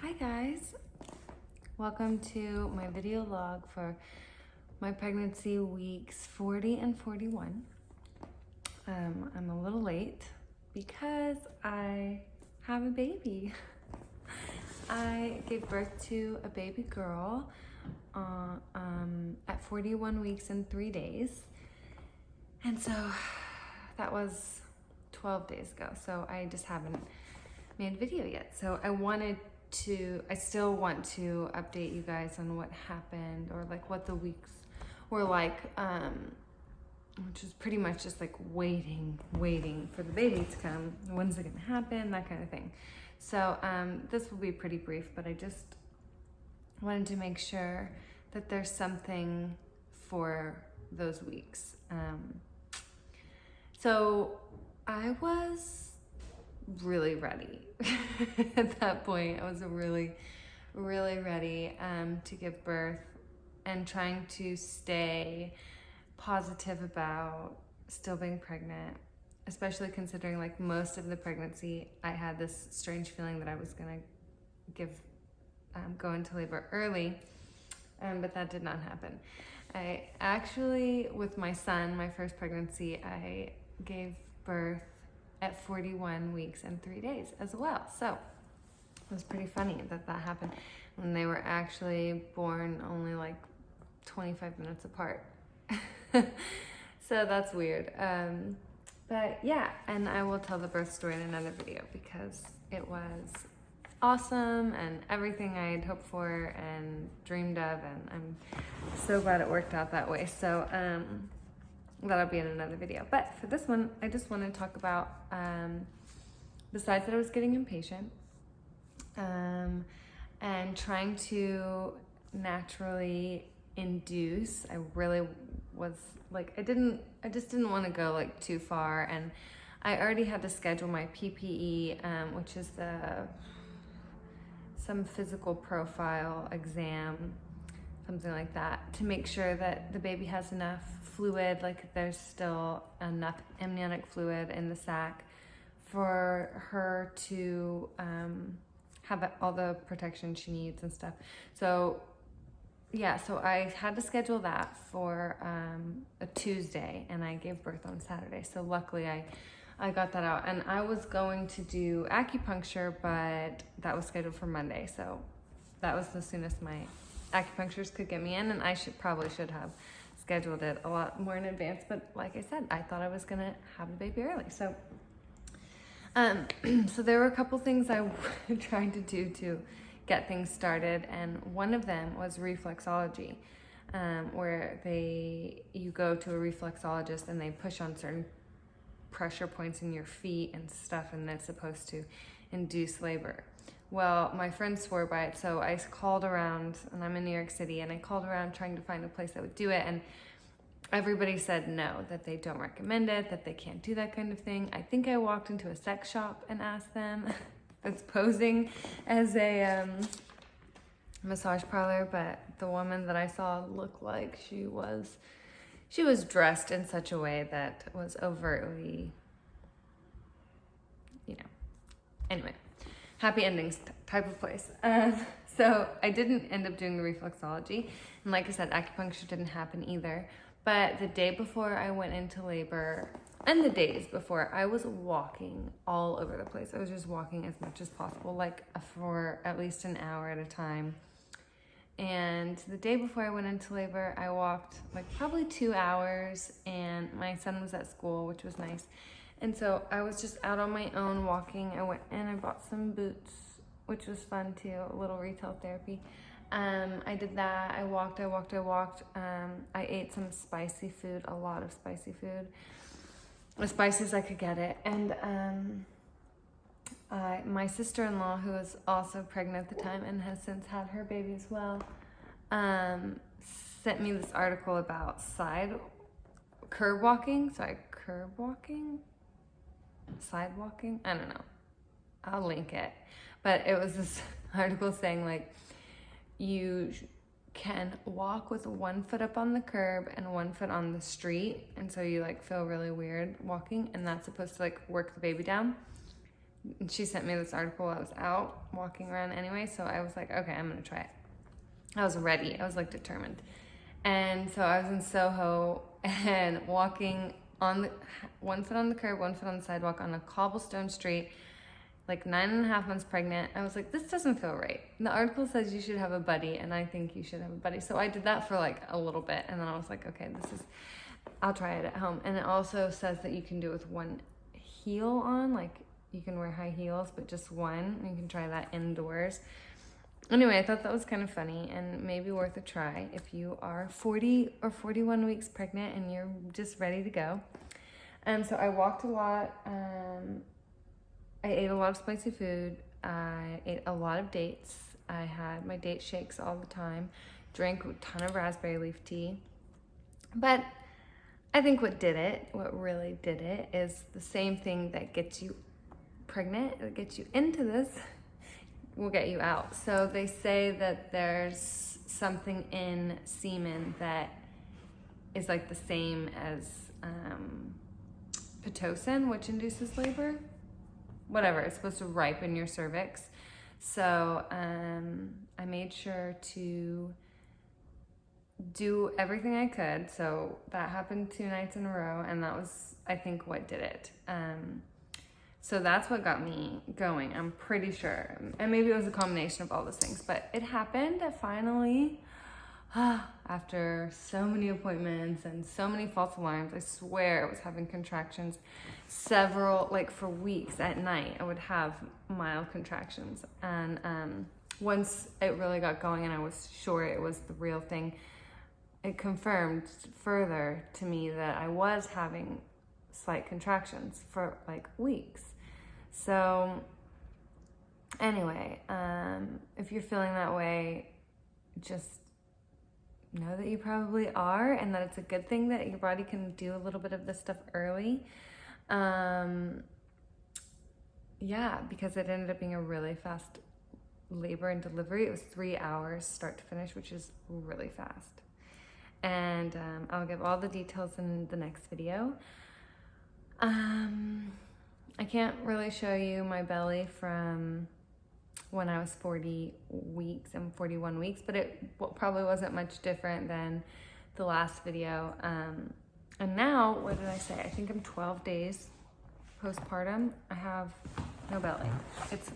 Hi guys, welcome to my video log for my pregnancy weeks 40 and 41. I'm a little late because I have a baby. I gave birth to a baby girl at 41 weeks and 3 days. And so that was 12 days ago. So I just haven't made a video yet. So I still want to update you guys on what happened or like what the weeks were like, which is pretty much just like waiting for the baby to come. When's it gonna happen? That kind of thing. So this will be pretty brief, but I just wanted to make sure that there's something for those weeks. So I was really ready. At that point, I was really ready to give birth and trying to stay positive about still being pregnant, especially considering like most of the pregnancy, I had this strange feeling that I was gonna go into labor early, but that did not happen. I actually, with my son, my first pregnancy, I gave birth at 41 weeks and 3 days as well. So it was pretty funny that happened when they were actually born only like 25 minutes apart. So that's weird. But yeah, and I will tell the birth story in another video because it was awesome and everything I had hoped for and dreamed of, and I'm so glad it worked out that way. So that'll be in another video. But for this one, I just want to talk about, besides that I was getting impatient, and trying to naturally induce. I really was like, I just didn't want to go like too far, and I already had to schedule my PPE, which is some physical profile exam, something like that, to make sure that the baby has enough fluid, like there's still enough amniotic fluid in the sac for her to have all the protection she needs and stuff. So yeah, so I had to schedule that for a Tuesday, and I gave birth on Saturday. So luckily I got that out, and I was going to do acupuncture, but that was scheduled for Monday. So that was the soonest my acupuncturist could get me in, and I probably should have scheduled it a lot more in advance. But like I said, I thought I was gonna have the baby early. So so there were a couple things I tried to do to get things started, and one of them was reflexology, where you go to a reflexologist and they push on certain pressure points in your feet and stuff, and that's supposed to induce labor. Well, my friend swore by it, so I called around, and I'm in New York City, and I called around trying to find a place that would do it, and everybody said no, that they don't recommend it, that they can't do that kind of thing. I think I walked into a sex shop and asked them. It's posing as a massage parlor, but the woman that I saw looked like she was dressed in such a way that was overtly, anyway, happy endings type of place. So I didn't end up doing the reflexology, and like I said, acupuncture didn't happen either. But the day before I went into labor, and the days before, I was walking all over the place. I was just walking as much as possible, like for at least an hour at a time. And the day before I went into labor, I walked like probably 2 hours, and my son was at school, which was nice. And so I was just out on my own walking. I went and I bought some boots, which was fun too, a little retail therapy. I did that. I walked. I ate some spicy food, a lot of spicy food, as spicy as I could get it. And my sister-in-law, who was also pregnant at the time and has since had her baby as well, sent me this article about curb walking. Sidewalking? I don't know. I'll link it. But it was this article saying like, you can walk with 1 foot up on the curb and 1 foot on the street, and so you like feel really weird walking, and that's supposed to like work the baby down. And she sent me this article. I was out walking around anyway, so I was like, okay, I'm gonna try it. I was ready. I was like determined. And so I was in Soho and walking on the one foot on the curb, one foot on the sidewalk on a cobblestone street, like 9.5 months pregnant. I was like, this doesn't feel right. And the article says you should have a buddy, and I think you should have a buddy. So I did that for like a little bit, and then I was like, okay, I'll try it at home. And it also says that you can do it with one heel on, like you can wear high heels, but just one. You can try that indoors. Anyway, I thought that was kind of funny and maybe worth a try if you are 40 or 41 weeks pregnant and you're just ready to go. And so I walked a lot. I ate a lot of spicy food. I ate a lot of dates. I had my date shakes all the time. Drank a ton of raspberry leaf tea. But I think what really did it, is the same thing that gets you pregnant, that gets you into this, will get you out. So they say that there's something in semen that is like the same as Pitocin, which induces labor. Whatever, it's supposed to ripen your cervix. So I made sure to do everything I could. So that happened 2 nights in a row, and that was, I think, what did it. So that's what got me going, I'm pretty sure. And maybe it was a combination of all those things, but it happened finally. After so many appointments and so many false alarms. I swear I was having contractions for weeks at night. I would have mild contractions. And once it really got going and I was sure it was the real thing, it confirmed further to me that I was having slight contractions for like weeks. So anyway, if you're feeling that way, just know that you probably are, and that it's a good thing that your body can do a little bit of this stuff early. Yeah, because it ended up being a really fast labor and delivery. It was 3 hours start to finish, which is really fast. And I'll give all the details in the next video. I can't really show you my belly from when I was 40 weeks and 41 weeks, but it probably wasn't much different than the last video. And now, what did I say? I think I'm 12 days postpartum. I have no belly. It's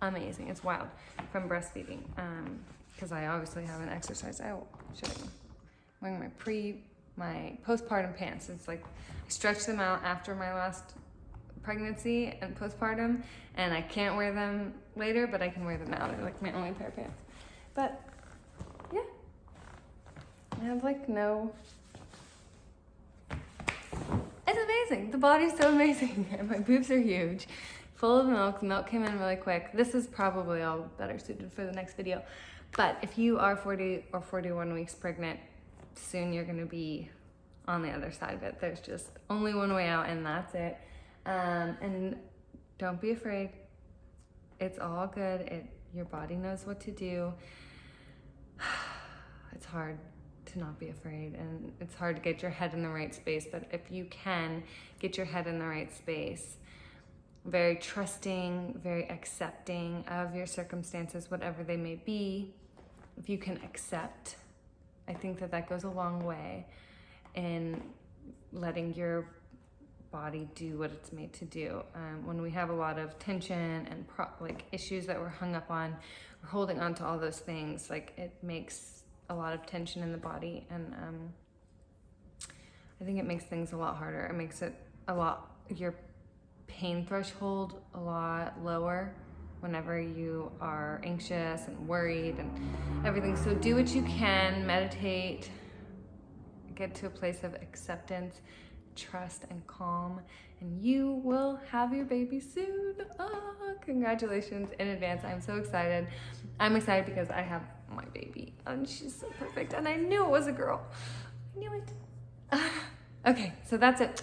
amazing. It's wild from breastfeeding. Because I obviously haven't exercised. I will show you. I'm wearing my postpartum pants. It's like I stretched them out after my last pregnancy and postpartum, and I can't wear them later, but I can wear them now. They're like my only pair of pants. But yeah, I have like no. It's amazing. The body's so amazing. And my boobs are huge, full of milk. The milk came in really quick. This is probably all better suited for the next video. But if you are 40 or 41 weeks pregnant, soon you're gonna be on the other side of it. There's just only one way out, and that's it. And don't be afraid. It's all good. Your body knows what to do. It's hard to not be afraid, and it's hard to get your head in the right space, but if you can get your head in the right space, very trusting, very accepting of your circumstances, whatever they may be, if you can accept, I think that goes a long way in letting your body do what it's made to do. When we have a lot of tension and issues that we're hung up on, we're holding on to all those things, like it makes a lot of tension in the body, and I think it makes things a lot harder. It makes it your pain threshold a lot lower whenever you are anxious and worried and everything. So do what you can, meditate, get to a place of acceptance, trust, and calm, and you will have your baby soon. Congratulations in advance. I'm so excited. I'm excited because I have my baby and she's so perfect, and I knew it was a girl. I knew it. Okay, so that's it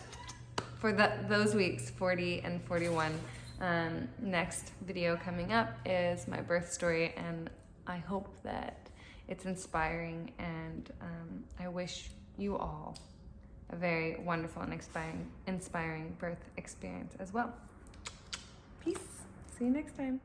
for those weeks 40 and 41. Next video coming up is my birth story, and I hope that it's inspiring, and I wish you all a very wonderful and inspiring birth experience as well. Peace. See you next time.